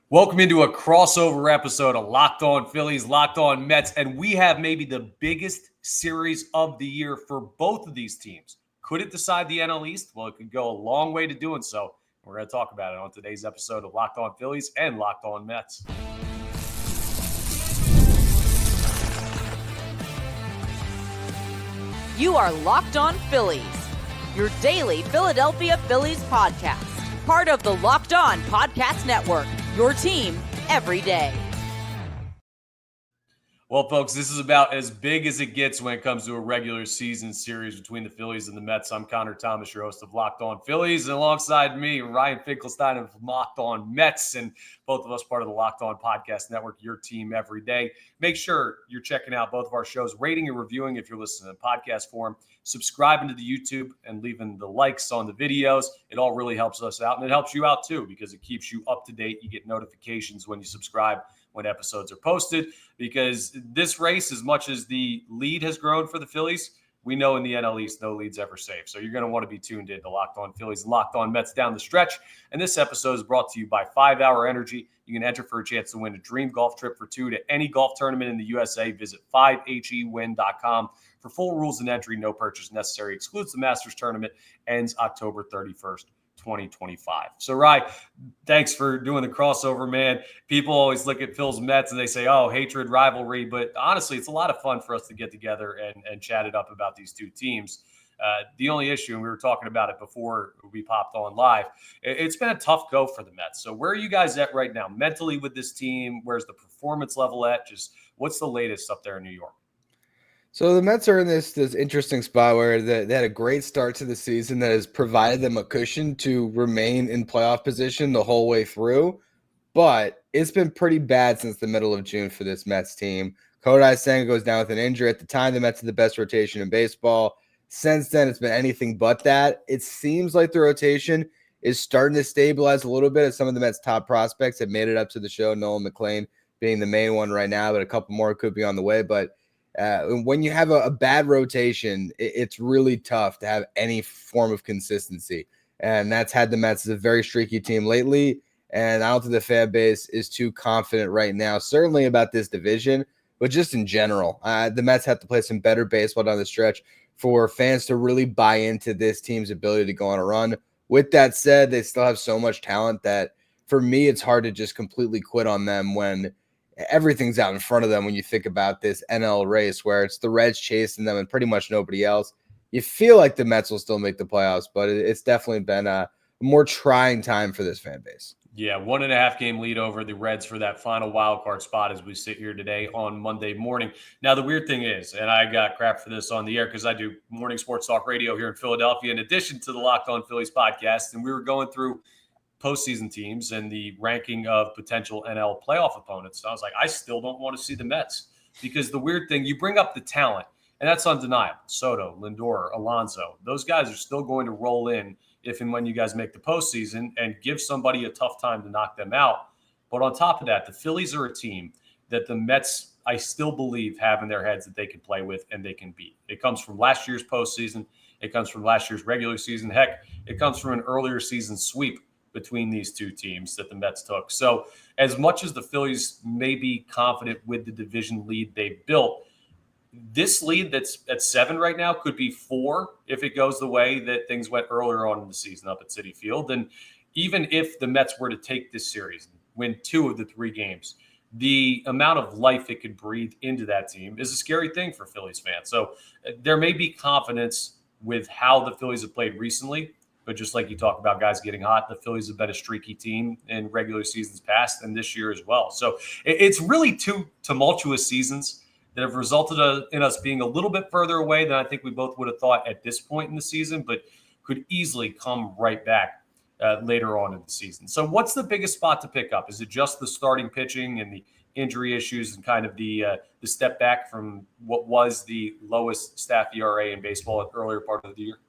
Welcome into a crossover episode of Locked On Phillies, Locked On Mets, and we have maybe the biggest series of the year for both of these teams. Could it decide the NL East? Well, it could go a long way to doing so. We're going to talk about it on today's episode of Locked On Phillies and Locked On Mets. You are Locked On Phillies, your daily Philadelphia Phillies podcast. Part of the Locked On Podcast Network, your team every day. Well, folks, this is about as big as it gets when it comes to a regular season series between the Phillies and the Mets. I'm Connor Thomas, your host of Locked On Phillies, and alongside me, Ryan Finkelstein of Locked On Mets, and both of us part of the Locked On Podcast Network, your team every day. Make sure you're checking out both of our shows, rating and reviewing if you're listening in podcast form, subscribing to the YouTube, and leaving the likes on the videos. It all really helps us out, and it helps you out too because it keeps you up to date. You get notifications when you subscribe when episodes are posted, because this race, as much as the lead has grown for the Phillies, we know in the NL East, no lead's ever safe. So you're going to want to be tuned in to Locked On Phillies and Locked On Mets down the stretch. And this episode is brought to you by 5 Hour Energy. You can enter for a chance to win a dream golf trip for two to any golf tournament in the USA. Visit 5hewin.com for full rules and entry. No purchase necessary. Excludes the Masters tournament. Ends October 31st. 2025. So, Ryan, thanks for doing the crossover, man. People always look at Phil's Mets and they say, oh, hatred, rivalry. But honestly, it's a lot of fun for us to get together and chat it up about these two teams. The only issue, and we were talking about it before we popped on live, it's been a tough go for the Mets. So where are you guys at right now mentally with this team? Where's the performance level at? Just what's the latest up there in New York? So the Mets are in this interesting spot where they had a great start to the season that has provided them a cushion to remain in playoff position the whole way through. But it's been pretty bad since the middle of June for this Mets team. Kodai Senga goes down with an injury. At the time, the Mets had the best rotation in baseball. Since then, it's been anything but that. It seems like the rotation is starting to stabilize a little bit as some of the Mets' top prospects have made it up to the show, Nolan McLean being the main one right now, but a couple more could be on the way. But when you have a bad rotation, it's really tough to have any form of consistency. And that's had the Mets as a very streaky team lately. And I don't think the fan base is too confident right now, certainly about this division, but just in general. The Mets have to play some better baseball down the stretch for fans to really buy into this team's ability to go on a run. With that said, they still have so much talent that for me, it's hard to just completely quit on them when everything's out in front of them. When you think about this NL race where it's the Reds chasing them and pretty much nobody else, you feel like the Mets will still make the playoffs, but it's definitely been a more trying time for this fan base. Yeah, 1.5 game lead over the Reds for that final wild card spot as we sit here today on Monday morning. Now, the weird thing is, and I got crap for this on the air because I do morning sports talk radio here in Philadelphia in addition to the Locked On Phillies podcast, and we were going through postseason teams and the ranking of potential NL playoff opponents. So I was like, I still don't want to see the Mets because the weird thing, you bring up the talent, and that's undeniable. Soto, Lindor, Alonso, those guys are still going to roll in if and when you guys make the postseason and give somebody a tough time to knock them out. But on top of that, the Phillies are a team that the Mets, I still believe, have in their heads that they can play with and they can beat. It comes from last year's postseason. It comes from last year's regular season. Heck, it comes from an earlier season sweep between these two teams that the Mets took. So as much as the Phillies may be confident with the division lead they built, this lead that's at 7 right now could be 4 if it goes the way that things went earlier on in the season up at Citi Field. And even if the Mets were to take this series, win 2 of the 3 games, the amount of life it could breathe into that team is a scary thing for Phillies fans. So there may be confidence with how the Phillies have played recently, but just like you talk about guys getting hot, the Phillies have been a streaky team in regular seasons past and this year as well. So it's really 2 tumultuous seasons that have resulted in us being a little bit further away than I think we both would have thought at this point in the season, but could easily come right back later on in the season. So what's the biggest spot to pick up? Is it just the starting pitching and the injury issues and kind of the step back from what was the lowest staff ERA in baseball at the earlier part of the year?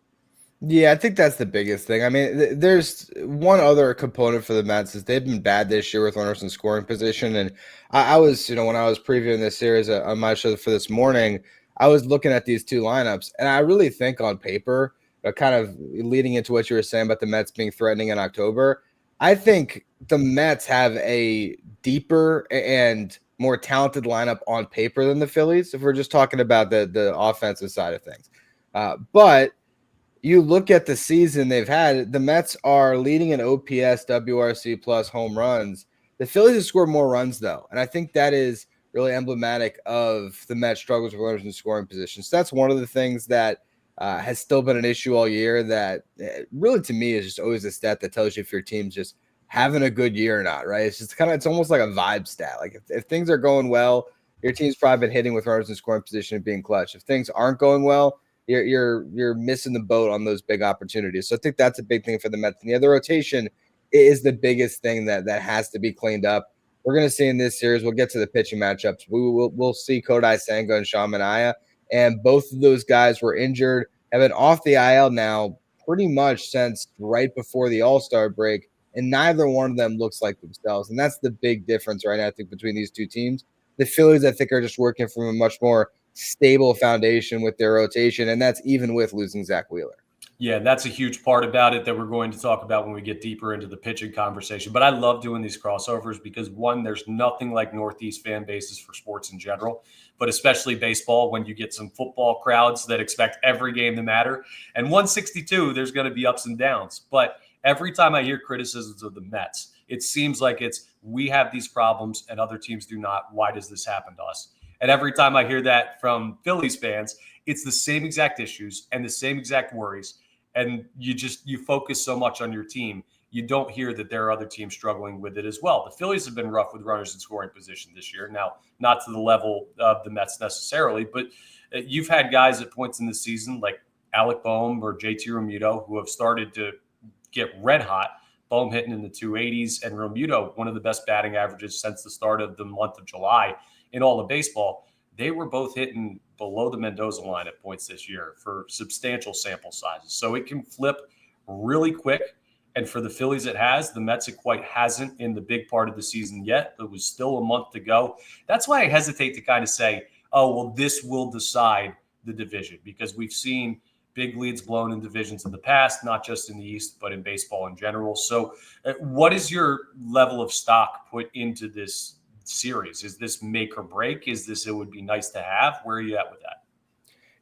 Yeah, I think that's the biggest thing. I mean, there's one other component for the Mets is they've been bad this year with runners in scoring position. And I was, when I was previewing this series on my show for this morning, I was looking at these 2 lineups, and I really think on paper, kind of leading into what you were saying about the Mets being threatening in October, I think the Mets have a deeper and more talented lineup on paper than the Phillies, if we're just talking about the offensive side of things. But you look at the season they've had, the Mets are leading in OPS, WRC plus home runs. The Phillies have scored more runs, though. And I think that is really emblematic of the Mets' struggles with runners in scoring positions. So that's one of the things that has still been an issue all year that really, to me, is just always a stat that tells you if your team's just having a good year or not, right? It's just it's almost like a vibe stat. Like if things are going well, your team's probably been hitting with runners in scoring position and being clutch. If things aren't going well, you're missing the boat on those big opportunities. So I think that's a big thing for the Mets. And the rotation is the biggest thing that has to be cleaned up. We're going to see in this series. We'll get to the pitching matchups. We'll see Kodai, Senga, and Sean Manaea, and both of those guys were injured, have been off the IL now pretty much since right before the All-Star break, and neither one of them looks like themselves. And that's the big difference right now, I think, between these two teams. The Phillies, I think, are just working from a much more stable foundation with their rotation, and that's even with losing Zach Wheeler. Yeah, that's a huge part about it that we're going to talk about when we get deeper into the pitching conversation. But I love doing these crossovers because, one, there's nothing like Northeast fan bases for sports in general, but especially baseball when you get some football crowds that expect every game to matter. And 162, there's going to be ups and downs. But every time I hear criticisms of the Mets, it seems like it's we have these problems and other teams do not. Why does this happen to us? And every time I hear that from Phillies fans, it's the same exact issues and the same exact worries. And you focus so much on your team, you don't hear that there are other teams struggling with it as well. The Phillies have been rough with runners in scoring position this year. Now, not to the level of the Mets necessarily, but you've had guys at points in the season like Alec Boehm or JT Realmuto who have started to get red hot. Boehm hitting in the 280s and Realmuto, one of the best batting averages since the start of the month of July in all of baseball. They were both hitting below the Mendoza line at points this year for substantial sample sizes. So it can flip really quick. And for the Phillies, it has. The Mets, it quite hasn't in the big part of the season yet. There was still a month to go. That's why I hesitate to kind of say, oh, well, this will decide the division, because we've seen big leads blown in divisions in the past, not just in the East, but in baseball in general. So what is your level of stock put into this series? Is this make or break? Is this it would be nice to have? Where are you at with that?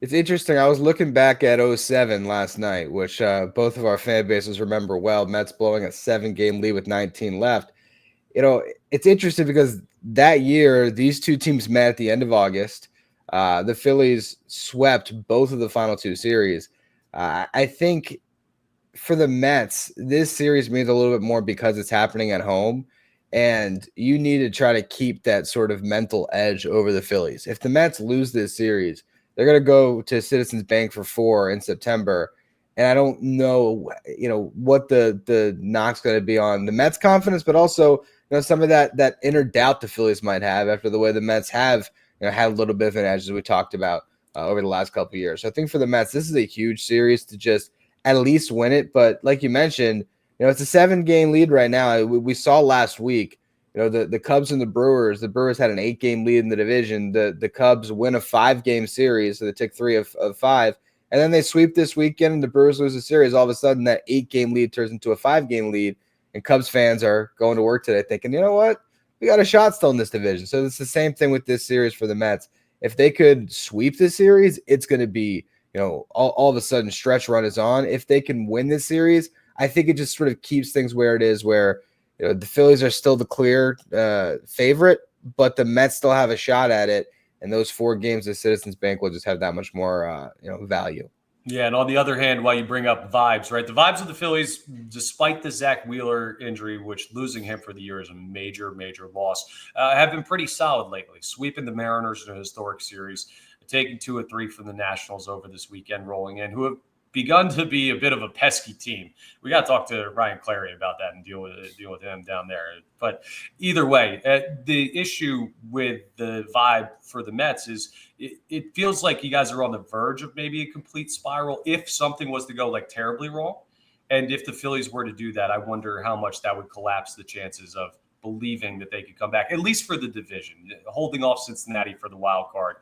It's interesting. I was looking back at 07 last night, which both of our fan bases remember well. Mets blowing a 7-game lead with 19 left. It's interesting because that year, these two teams met at the end of August. The Phillies swept both of the final two series. I think for the Mets, this series means a little bit more because it's happening at home. And you need to try to keep that sort of mental edge over the Phillies. If the Mets lose this series, they're going to go to Citizens Bank for 4 in September. And I don't know, what the knock's going to be on the Mets' confidence, but also, some of that inner doubt the Phillies might have after the way the Mets have, had a little bit of an edge, as we talked about over the last couple of years. So I think for the Mets, this is a huge series to just at least win it. But like you mentioned, it's a 7-game lead right now. We saw last week, the Cubs and the Brewers had an 8-game lead in the division. The Cubs win a 5-game series, so they took 3 of 5. And then they sweep this weekend and the Brewers lose a series. All of a sudden, that 8-game lead turns into a 5-game lead. And Cubs fans are going to work today thinking, you know what? We got a shot still in this division. So it's the same thing with this series for the Mets. If they could sweep this series, it's going to be, all of a sudden stretch run is on. If they can win this series, I think it just sort of keeps things where it is, where the Phillies are still the clear favorite, but the Mets still have a shot at it. And those 4 games at Citizens Bank will just have that much more value. Yeah, and on the other hand, while you bring up vibes, right? The vibes of the Phillies, despite the Zach Wheeler injury, which losing him for the year is a major, major loss, have been pretty solid lately. Sweeping the Mariners in a historic series, taking 2 of 3 from the Nationals over this weekend, rolling in, who have begun to be a bit of a pesky team. We got to talk to Ryan Clary about that and deal with him down there. But either way, the issue with the vibe for the Mets is it feels like you guys are on the verge of maybe a complete spiral if something was to go like terribly wrong. And if the Phillies were to do that, I wonder how much that would collapse the chances of believing that they could come back, at least for the division. Holding off Cincinnati for the wild card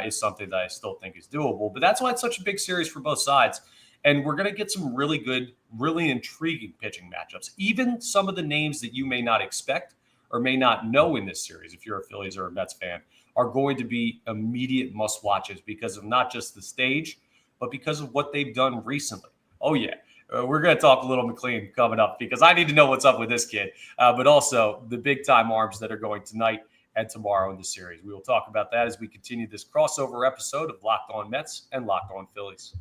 is something that I still think is doable. But that's why it's such a big series for both sides. And we're going to get some really good, really intriguing pitching matchups. Even some of the names that you may not expect or may not know in this series, if you're a Phillies or a Mets fan, are going to be immediate must-watches because of not just the stage, but because of what they've done recently. Oh, yeah. We're going to talk a little McLean coming up because I need to know what's up with this kid, but also the big-time arms that are going tonight and tomorrow in the series. We will talk about that as we continue this crossover episode of Locked On Mets and Locked On Phillies.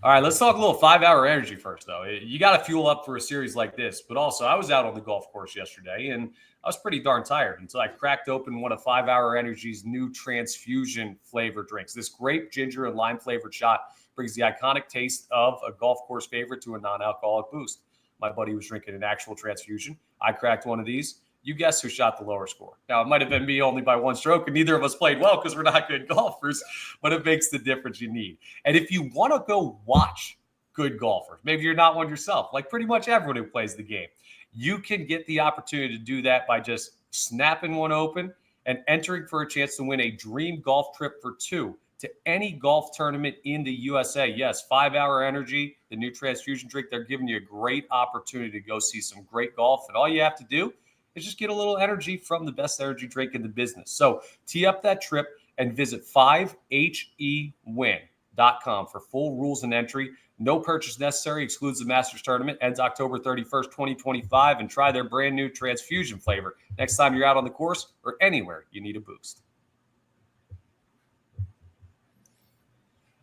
All right, let's talk a little 5-hour energy first, though. You got to fuel up for a series like this. But also, I was out on the golf course yesterday, and I was pretty darn tired until I cracked open one of 5-hour energy's new transfusion flavor drinks. This grape, ginger, and lime flavored shot brings the iconic taste of a golf course favorite to a non-alcoholic boost. My buddy was drinking an actual transfusion. I cracked one of these. You guess who shot the lower score. Now, it might have been me only by one stroke, and neither of us played well because we're not good golfers, but it makes the difference you need. And if you want to go watch good golfers, maybe you're not one yourself, like pretty much everyone who plays the game, you can get the opportunity to do that by just snapping one open and entering for a chance to win a dream golf trip for two to any golf tournament in the USA. Yes, 5-hour energy, the new transfusion drink, they're giving you a great opportunity to go see some great golf. And all you have to do is just get a little energy from the best energy drink in the business. So tee up that trip and visit 5hewin.com for full rules and entry. No purchase necessary. Excludes the Masters tournament. Ends October 31st, 2025. And try their brand new transfusion flavor next time you're out on the course or anywhere you need a boost.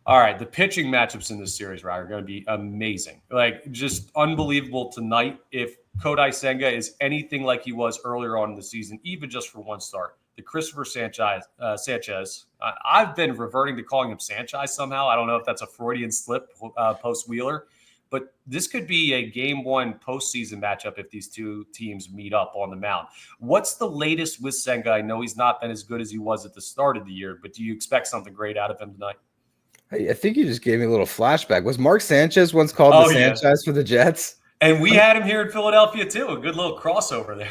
All right, the pitching matchups in this series, Ryan, are going to be amazing. Like, just unbelievable tonight. If Kodai Senga is anything like he was earlier on in the season, even just for one start, the Cristopher Sanchez, I've been reverting to calling him Sanchez somehow. I don't know if that's a Freudian slip post-Wheeler, but this could be a game one postseason matchup if these two teams meet up on the mound. What's the latest with Senga? I know he's not been as good as he was at the start of the year, but do you expect something great out of him tonight? I think you just gave me a little flashback. Was Mark Sanchez once called the Sanchez for the Jets? And we had him here in Philadelphia too. A good little crossover there.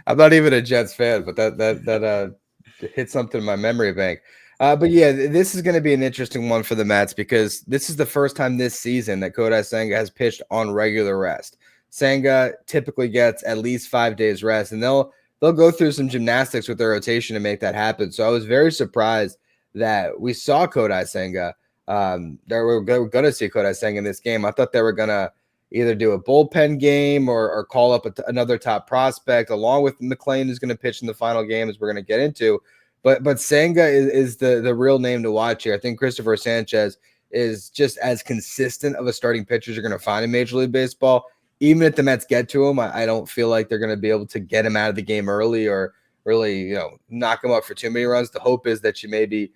I'm not even a Jets fan, but that hit something in my memory bank. But yeah, this is going to be an interesting one for the Mets because this is the first time this season that Kodai Senga has pitched on regular rest. Senga typically gets at least 5 days rest, and they'll go through some gymnastics with their rotation to make that happen. So I was very surprised that we saw Kodai Senga. We're going to see Kodai Senga in this game. I thought they were going to either do a bullpen game or call up another top prospect along with McLean, who's going to pitch in the final game, as we're going to get into. But Senga is the real name to watch here. I think Cristopher Sanchez is just as consistent of a starting pitcher as you're going to find in Major League Baseball. Even if the Mets get to him, I don't feel like they're going to be able to get him out of the game early or really, knock him up for too many runs. The hope is that you maybe,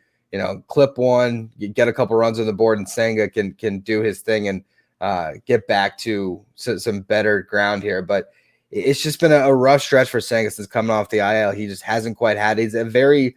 clip one, you get a couple runs on the board, and Senga can do his thing and get back to some better ground here. But it's just been a rough stretch for Senga since coming off the IL. He just hasn't quite had. He's a very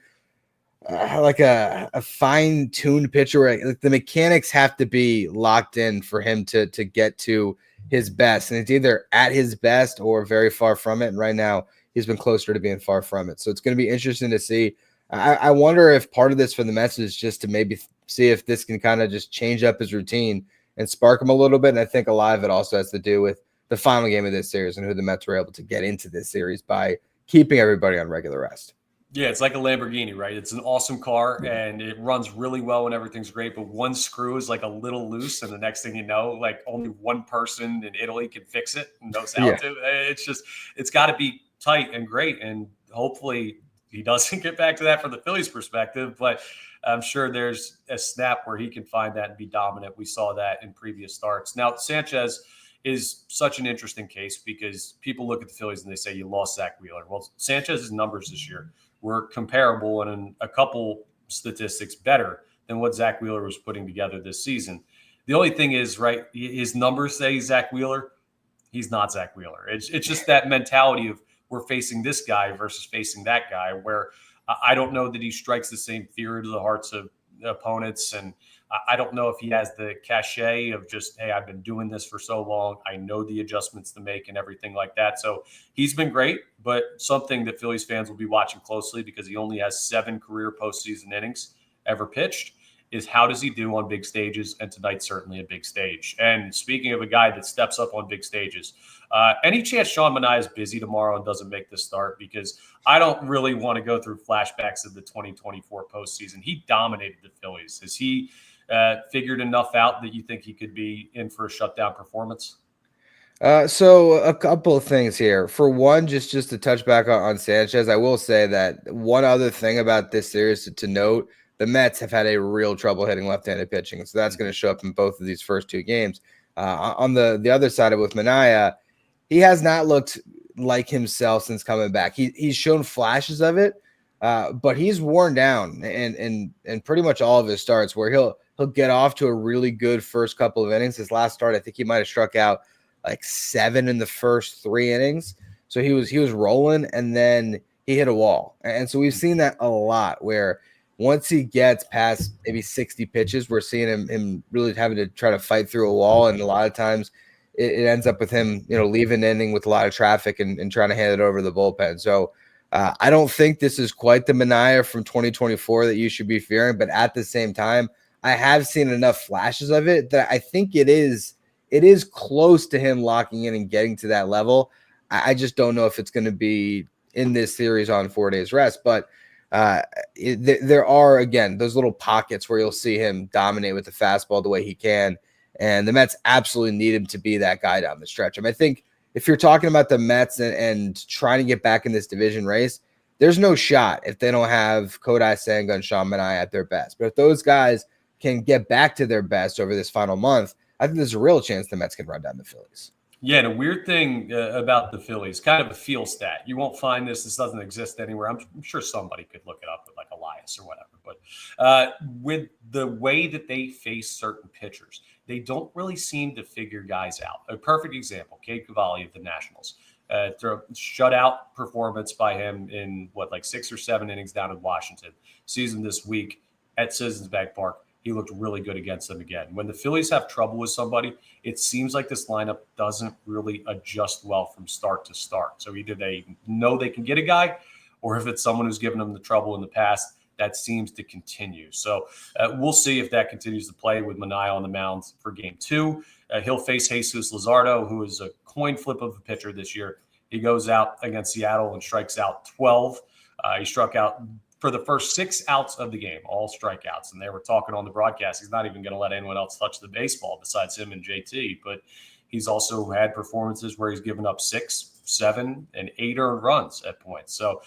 like a fine-tuned pitcher where the mechanics have to be locked in for him to get to his best. And it's either at his best or very far from it. And right now he's been closer to being far from it. So it's going to be interesting to see. I wonder if part of this for the Mets is just to maybe see if this can kind of just change up his routine and spark him a little bit. And I think a lot of it also has to do with the final game of this series and who the Mets were able to get into this series by keeping everybody on regular rest. Yeah, it's like a Lamborghini, right? It's an awesome car, and it runs really well and everything's great, but one screw is like a little loose, and the next thing you know, like only one person in Italy can fix it and knows how to. It's got to be tight and great, and hopefully he doesn't get back to that from the Phillies' perspective, but I'm sure there's a snap where he can find that and be dominant. We saw that in previous starts. Now, Sanchez is such an interesting case because people look at the Phillies and they say you lost Zach Wheeler. Well, Sanchez's numbers this year were comparable and in a couple statistics better than what Zach Wheeler was putting together this season. The only thing is, right, his numbers say Zach Wheeler. He's not Zach Wheeler. It's just that mentality of we're facing this guy versus facing that guy, where I don't know that he strikes the same fear into the hearts of opponents. And I don't know if he has the cachet of just, hey, I've been doing this for so long. I know the adjustments to make and everything like that. So he's been great, but something that Phillies fans will be watching closely because he only has 7 career postseason innings ever pitched. is how does he do on big stages? And tonight's certainly a big stage. And speaking of a guy that steps up on big stages, any chance Sean Manaea is busy tomorrow and doesn't make the start? Because I don't really want to go through flashbacks of the 2024 postseason. He dominated the Phillies. Has he figured enough out that you think he could be in for a shutdown performance? So a couple of things here. For one, just to touch back on Sanchez, I will say that one other thing about this series to note, the Mets have had a real trouble hitting left-handed pitching. So that's going to show up in both of these first two games. On the other side of it with Manaea, he has not looked like himself since coming back. He's shown flashes of it, but he's worn down and pretty much all of his starts where he'll get off to a really good first couple of innings. His last start, I think he might have struck out like 7 in the first 3 innings. So he was rolling, and then he hit a wall. And so we've seen that a lot where once he gets past maybe 60 pitches, we're seeing him really having to try to fight through a wall. And a lot of times it ends up with him, leaving the inning with a lot of traffic and trying to hand it over the bullpen. So I don't think this is quite the Manaea from 2024 that you should be fearing. But at the same time, I have seen enough flashes of it that I think it is close to him locking in and getting to that level. I just don't know if it's going to be in this series on 4 days rest, but there are, again, those little pockets where you'll see him dominate with the fastball the way he can. And the Mets absolutely need him to be that guy down the stretch. I mean, I think if you're talking about the Mets and trying to get back in this division race, there's no shot if they don't have Kodai, Senga, and Sean Manaea at their best. But if those guys can get back to their best over this final month, I think there's a real chance the Mets can run down the Phillies. Yeah, the weird thing about the Phillies, kind of a feel stat. You won't find this. This doesn't exist anywhere. I'm sure somebody could look it up with like Elias or whatever. But with the way that they face certain pitchers, they don't really seem to figure guys out. A perfect example, Cade Cavalli of the Nationals. Shutout performance by him in 6 or 7 innings down in Washington. Season this week at Citizens Bank Park. He looked really good against them again. When the Phillies have trouble with somebody, it seems like this lineup doesn't really adjust well from start to start. So either they know they can get a guy, or if it's someone who's given them the trouble in the past, that seems to continue. So we'll see if that continues to play with Manaea on the mound for game 2. He'll face Jesus Luzardo, who is a coin flip of a pitcher this year. He goes out against Seattle and strikes out 12. He struck out for the first 6 outs of the game, all strikeouts. And they were talking on the broadcast, he's not even going to let anyone else touch the baseball besides him and JT. But he's also had performances where he's given up 6, 7, and 8 earned runs at points. So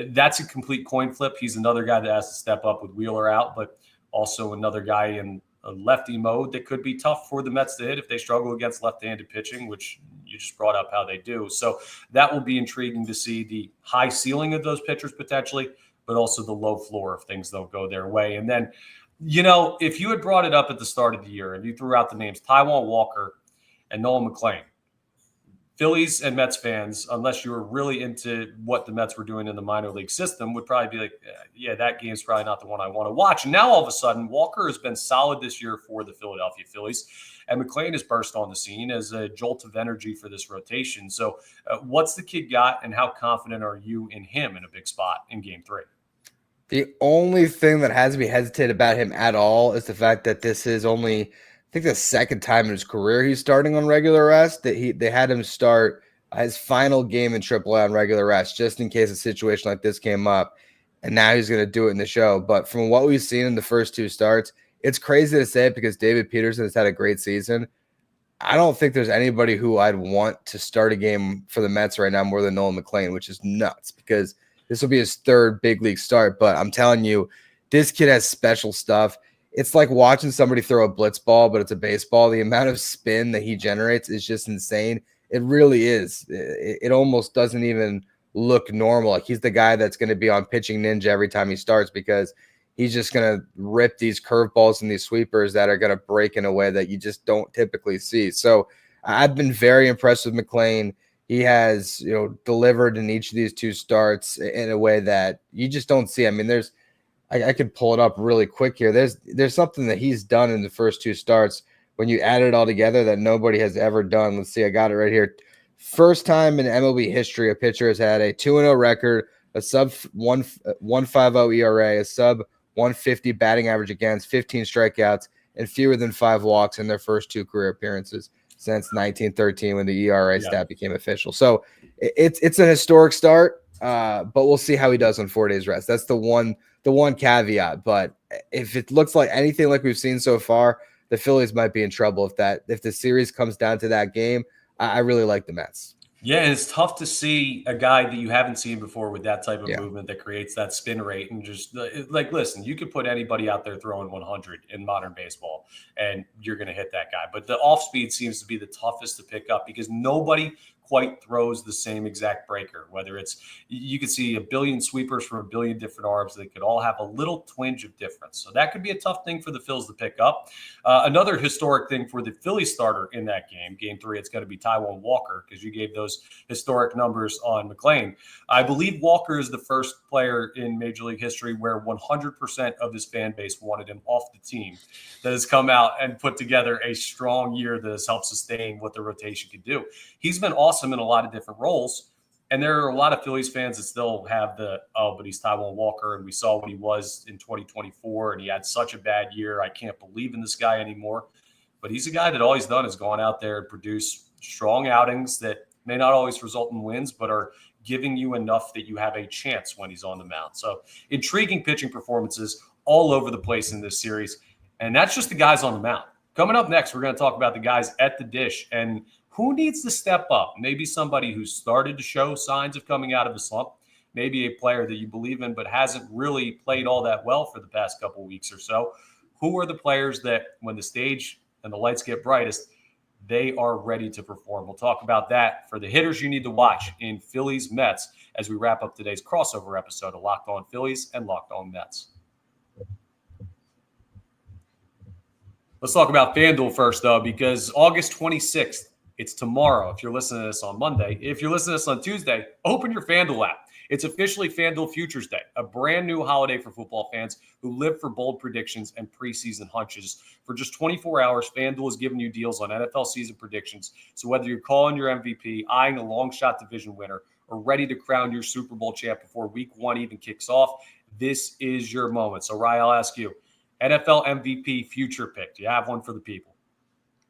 that's a complete coin flip. He's another guy that has to step up with Wheeler out, but also another guy in a lefty mode that could be tough for the Mets to hit if they struggle against left-handed pitching, which you just brought up how they do. So that will be intriguing to see the high ceiling of those pitchers potentially, but also the low floor if things don't go their way. And then, if you had brought it up at the start of the year and you threw out the names Taijuan Walker and Nolan McLean, Phillies and Mets fans, unless you were really into what the Mets were doing in the minor league system, would probably be like, yeah, that game's probably not the one I want to watch. And now all of a sudden, Walker has been solid this year for the Philadelphia Phillies, and McLean has burst on the scene as a jolt of energy for this rotation. So what's the kid got, and how confident are you in him in a big spot in game 3? The only thing that has me hesitate about him at all is the fact that this is only, I think, the second time in his career he's starting on regular rest. That they had him start his final game in AAA on regular rest just in case a situation like this came up, and now he's going to do it in the show. But from what we've seen in the first 2 starts, it's crazy to say it because David Peterson has had a great season. I don't think there's anybody who I'd want to start a game for the Mets right now more than Nolan McLean, which is nuts because this will be his 3rd big league start. But I'm telling you, this kid has special stuff. It's like watching somebody throw a blitz ball, but it's a baseball. The amount of spin that he generates is just insane. It really is. It almost doesn't even look normal. Like he's the guy that's going to be on Pitching Ninja every time he starts because he's just going to rip these curveballs and these sweepers that are going to break in a way that you just don't typically see. So I've been very impressed with McLean. He has, delivered in each of these 2 starts in a way that you just don't see. I mean, I could pull it up really quick here. There's something that he's done in the first 2 starts when you add it all together that nobody has ever done. Let's see. I got it right here. First time in MLB history, a pitcher has had a 2-0 record, a sub 1.50 ERA, a sub 150 batting average against, 15 strikeouts, and fewer than 5 walks in their first 2 career appearances since 1913 when the ERA stat became official. So it's an historic start, but we'll see how he does on 4 days rest. That's the one caveat. But if it looks like anything like we've seen so far, the Phillies might be in trouble if the series comes down to that game. I really like the Mets. Yeah, and it's tough to see a guy that you haven't seen before with that type of movement that creates that spin rate. And just like, listen, you could put anybody out there throwing 100 in modern baseball and you're going to hit that guy. But the off speed seems to be the toughest to pick up because nobody quite throws the same exact breaker, whether it's you could see a billion sweepers from a billion different arms that could all have a little twinge of difference. So that could be a tough thing for the Phils to pick up. Another historic thing for the Phillies starter in that game 3, it's going to be Taijuan Walker because you gave those historic numbers on McLean. I believe Walker is the first player in Major League history where 100% of his fan base wanted him off the team that has come out and put together a strong year that has helped sustain what the rotation could do. He's been awesome in a lot of different roles. And there are a lot of Phillies fans that still have but he's Taijuan Walker. And we saw what he was in 2024. And he had such a bad year. I can't believe in this guy anymore. But he's a guy that all he's done is gone out there and produce strong outings that may not always result in wins, but are giving you enough that you have a chance when he's on the mound. So intriguing pitching performances all over the place in this series. And that's just the guys on the mound. Coming up next, we're going to talk about the guys at the dish and who needs to step up. Maybe somebody who's started to show signs of coming out of a slump, maybe a player that you believe in but hasn't really played all that well for the past couple of weeks or so. Who are the players that when the stage and the lights get brightest, they are ready to perform? We'll talk about that for the hitters you need to watch in Phillies Mets as we wrap up today's crossover episode of Locked On Phillies and Locked On Mets. Let's talk about FanDuel first, though, because August 26th, it's tomorrow. If you're listening to this on Monday, if you're listening to this on Tuesday, open your FanDuel app. It's officially FanDuel Futures Day, a brand new holiday for football fans who live for bold predictions and preseason hunches. For just 24 hours, FanDuel is giving you deals on NFL season predictions. So whether you're calling your MVP, eyeing a long shot division winner, or ready to crown your Super Bowl champ before week 1 even kicks off, this is your moment. So, Ryan, I'll ask you, NFL MVP future pick. Do you have one for the people?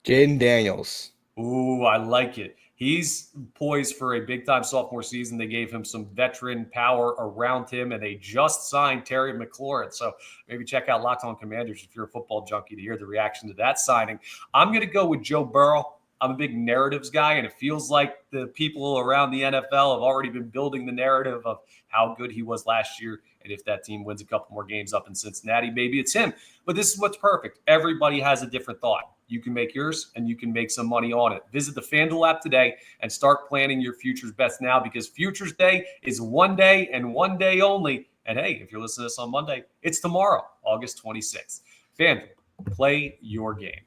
Jaden Daniels. Ooh, I like it. He's poised for a big-time sophomore season. They gave him some veteran power around him, and they just signed Terry McLaurin. So maybe check out Locked On Commanders if you're a football junkie to hear the reaction to that signing. I'm going to go with Joe Burrow. I'm a big narratives guy, and it feels like the people around the NFL have already been building the narrative of how good he was last year. And if that team wins a couple more games up in Cincinnati, maybe it's him. But this is what's perfect. Everybody has a different thought. You can make yours, and you can make some money on it. Visit the FanDuel app today and start planning your futures bets now, because Futures Day is one day and one day only. And hey, if you're listening to this on Monday, it's tomorrow, August 26th. FanDuel, play your game.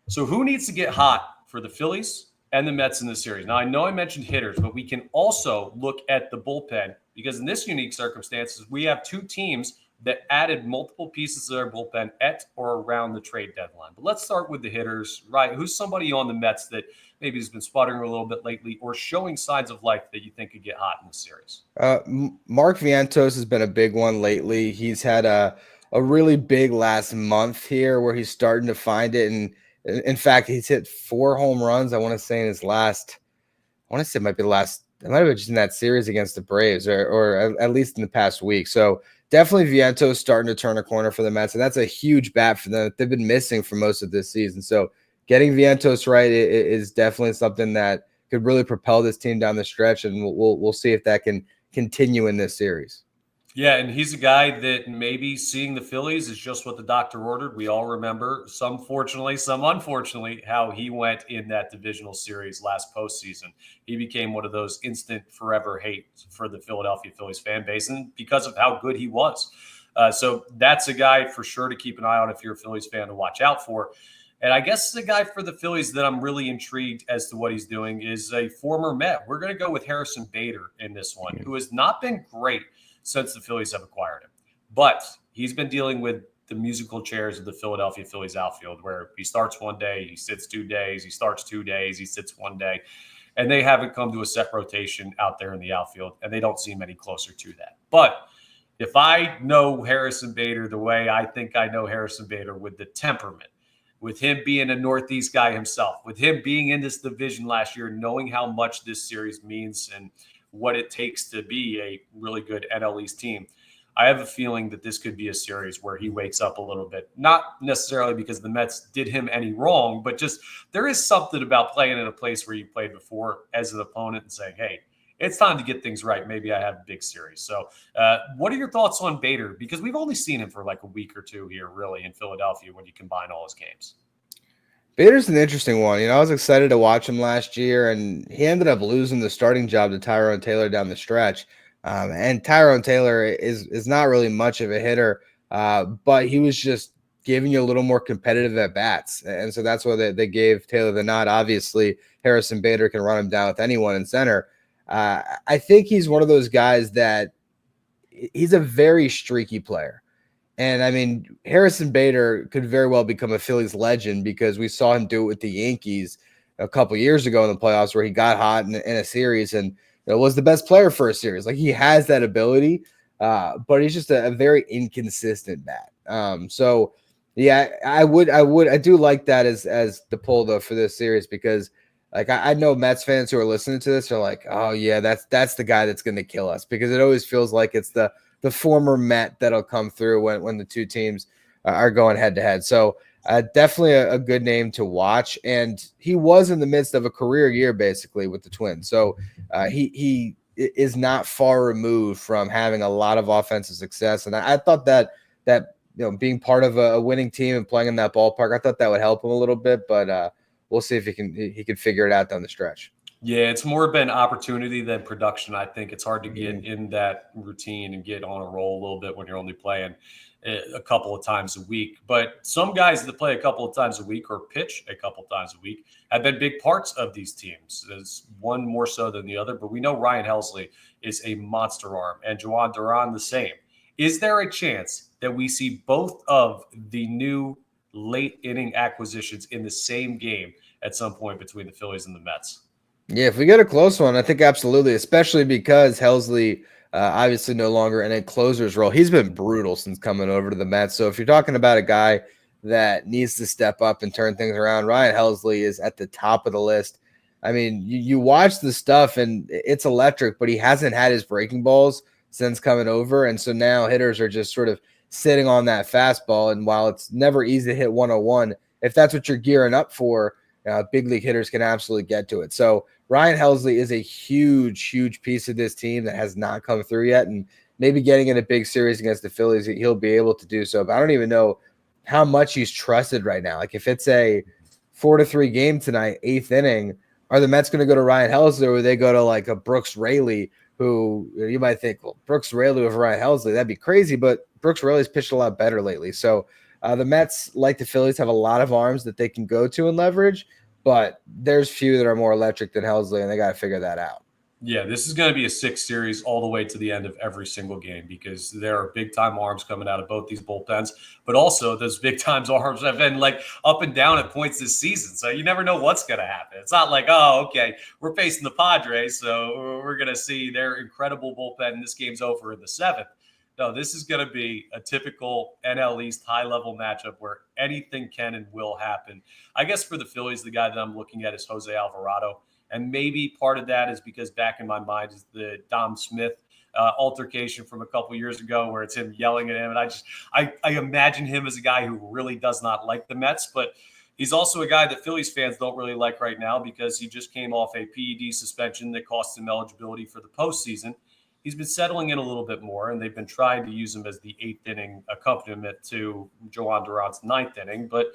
So who needs to get hot for the Phillies and the Mets in this series? Now, I know I mentioned hitters, but we can also look at the bullpen, because in this unique circumstances, we have two teams that added multiple pieces of their bullpen at or around the trade deadline. But let's start with the hitters, right? Who's somebody on the Mets that maybe has been sputtering a little bit lately or showing signs of life that you think could get hot in the series? Mark Vientos has been a big one lately. He's had a really big last month here where he's starting to find it. And in fact, he's hit 4 home runs, I want to say, in his last, I want to say it might be the last, it might have been just in that series against the Braves or at least in the past week. So definitely Vientos starting to turn a corner for the Mets, and that's a huge bat for them. They've been missing for most of this season. So getting Vientos right is definitely something that could really propel this team down the stretch, and we'll see if that can continue in this series. Yeah, and he's a guy that maybe seeing the Phillies is just what the doctor ordered. We all remember, some fortunately, some unfortunately, how he went in that divisional series last postseason. He became one of those instant forever hate for the Philadelphia Phillies fan base, and because of how good he was. So that's a guy for sure to keep an eye on if you're a Phillies fan to watch out for. And I guess the guy for the Phillies that I'm really intrigued as to what he's doing is a former Met. We're going to go with Harrison Bader in this one, who has not been great since the Phillies have acquired him. But he's been dealing with the musical chairs of the Philadelphia Phillies outfield, where he starts one day, he sits 2 days, he starts 2 days, he sits 1 day. and they haven't come to a set rotation out there in the outfield, and they don't seem any closer to that. But if I know Harrison Bader the way I think I know Harrison Bader, with the temperament, with him being a Northeast guy himself, with him being in this division last year, knowing how much this series means and what it takes to be a really good NL East team, I have a feeling that this could be a series where he wakes up a little bit, not necessarily because the Mets did him any wrong, but just there is something about playing in a place where you played before as an opponent and saying, hey, it's time to get things right. Maybe I have a big series. So what are your thoughts on Bader? Because we've only seen him for like a week or two here, really, in Philadelphia when you combine all his games. Bader's an interesting one. I was excited to watch him last year, and he ended up losing the starting job to Tyrone Taylor down the stretch. And Tyrone Taylor is not really much of a hitter, but he was just giving you a little more competitive at bats. And so that's why they gave Taylor the nod. Obviously, Harrison Bader can run him down with anyone in center. I think he's one of those guys that he's a very streaky player. And I mean, Harrison Bader could very well become a Phillies legend because we saw him do it with the Yankees a couple years ago in the playoffs where he got hot in a series and was the best player for a series. Like, he has that ability, but he's just a very inconsistent bat. So yeah, I do like that as the pull though for this series, because like I know Mets fans who are listening to this are like, oh yeah, that's the guy that's going to kill us, because it always feels like it's the former Met that'll come through when the two teams are going head to head. So definitely a good name to watch. And he was in the midst of a career year basically with the Twins. So he is not far removed from having a lot of offensive success. And I thought that being part of a winning team and playing in that ballpark, I thought that would help him a little bit. But we'll see if he can figure it out down the stretch. Yeah, it's more been opportunity than production. I think it's hard to get in that routine and get on a roll a little bit when you're only playing a couple of times a week. But some guys that play a couple of times a week or pitch a couple of times a week have been big parts of these teams. There's one more so than the other, but we know Ryan Helsley is a monster arm and Juan Duran the same. Is there a chance that we see both of the new late inning acquisitions in the same game at some point between the Phillies and the Mets? Yeah, if we get a close one, I think absolutely, especially because Helsley obviously no longer in a closer's role. He's been brutal since coming over to the Mets. So if you're talking about a guy that needs to step up and turn things around, Ryan Helsley is at the top of the list. I mean, you watch the stuff and it's electric, but he hasn't had his breaking balls since coming over. And so now hitters are just sort of sitting on that fastball. And while it's never easy to hit 101, if that's what you're gearing up for, big league hitters can absolutely get to it. So Ryan Helsley is a huge, huge piece of this team that has not come through yet. And maybe getting in a big series against the Phillies, he'll be able to do so. But I don't even know how much he's trusted right now. Like, if it's a 4-3 game tonight, 8th inning, are the Mets going to go to Ryan Helsley, or will they go to like a Brooks Raley, who you might think, well, Brooks Raley over Ryan Helsley, that'd be crazy. But Brooks Raley's pitched a lot better lately. So the Mets, like the Phillies, have a lot of arms that they can go to and leverage. But there's few that are more electric than Helsley, and they got to figure that out. Yeah, this is going to be a 6 series all the way to the end of every single game, because there are big-time arms coming out of both these bullpens. But also, those big-time arms have been like up and down at points this season. So you never know what's going to happen. It's not like, oh, okay, we're facing the Padres, so we're going to see their incredible bullpen, and this game's over in the 7th. No, this is going to be a typical NL East high-level matchup where anything can and will happen. I guess for the Phillies, the guy that I'm looking at is Jose Alvarado. And maybe part of that is because back in my mind is the Dom Smith altercation from a couple years ago, where it's him yelling at him. And I imagine him as a guy who really does not like the Mets, but he's also a guy that Phillies fans don't really like right now because he just came off a PED suspension that cost him eligibility for the postseason. He's been settling in a little bit more, and they've been trying to use him as the 8th inning accompaniment to Juan Duran's 9th inning, but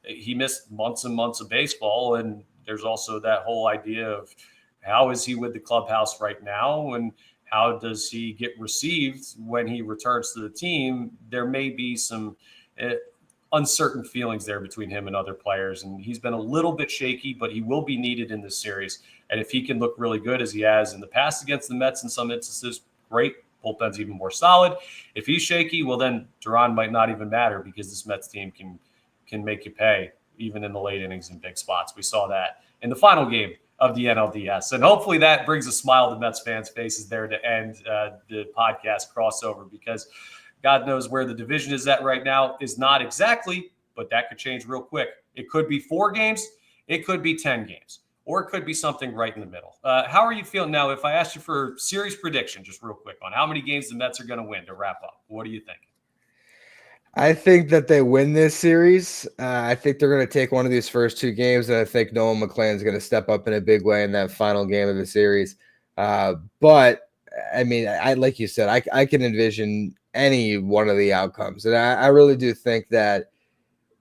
he missed months and months of baseball. And there's also that whole idea of how is he with the clubhouse right now, and how does he get received when he returns to the team? There may be some uncertain feelings there between him and other players, and he's been a little bit shaky, but he will be needed in this series. And if he can look really good as he has in the past against the Mets in some instances, great. Bullpen's even more solid. If he's shaky, well, then Duran might not even matter, because this Mets team can make you pay even in the late innings in big spots. We saw that in the final game of the NLDS. And hopefully that brings a smile to Mets fans' faces there to end the podcast crossover, because God knows where the division is at right now is not exactly, but that could change real quick. It could be 4 games. It could be 10 games, or it could be something right in the middle. How are you feeling now? If I asked you for series prediction, just real quick, on how many games the Mets are going to win to wrap up, what do you think? I think that they win this series. I think they're going to take one of these first 2 games, and I think Nolan McLean's going to step up in a big way in that final game of the series. But I mean, I like you said, I can envision any one of the outcomes, and I really do think that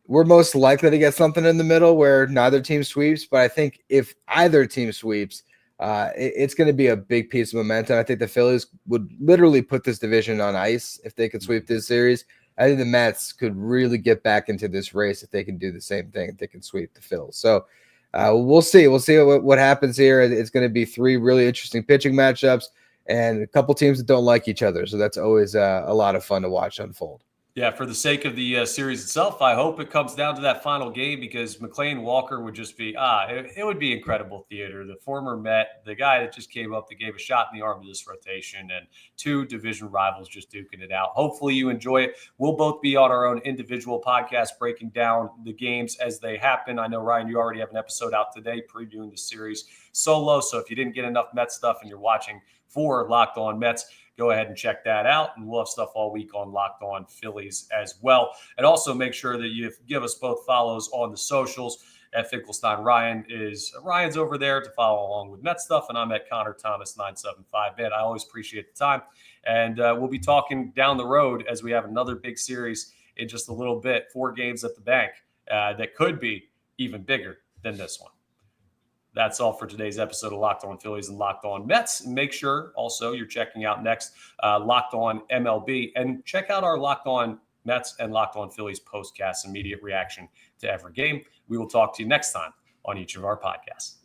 we're most likely to get something in the middle where neither team sweeps. But I think if either team sweeps, it's going to be a big piece of momentum. I think the Phillies would literally put this division on ice if they could sweep this series. I think the Mets could really get back into this race if they can do the same thing, if they can sweep the Phils. So we'll see. We'll see what happens here. It's going to be 3 really interesting pitching matchups and a couple teams that don't like each other. So that's always a lot of fun to watch unfold. Yeah, for the sake of the series itself, I hope it comes down to that final game, because McLean Walker would just be, it would be incredible theater. The former Met, the guy that just came up that gave a shot in the arm to this rotation, and 2 division rivals just duking it out. Hopefully you enjoy it. We'll both be on our own individual podcast breaking down the games as they happen. I know, Ryan, you already have an episode out today previewing the series solo. So if you didn't get enough Mets stuff and you're watching for Locked On Mets, go ahead and check that out. And we'll have stuff all week on Locked On Phillies as well. And also make sure that you give us both follows on the socials. At Finkelstein, Ryan's over there to follow along with Met stuff, and I'm at Connor Thomas 975. Man, I always appreciate the time. And we'll be talking down the road as we have another big series in just a little bit. 4 games at the bank that could be even bigger than this one. That's all for today's episode of Locked On Phillies and Locked On Mets. And make sure also you're checking out next Locked On MLB, and check out our Locked On Mets and Locked On Phillies postcasts, immediate reaction to every game. We will talk to you next time on each of our podcasts.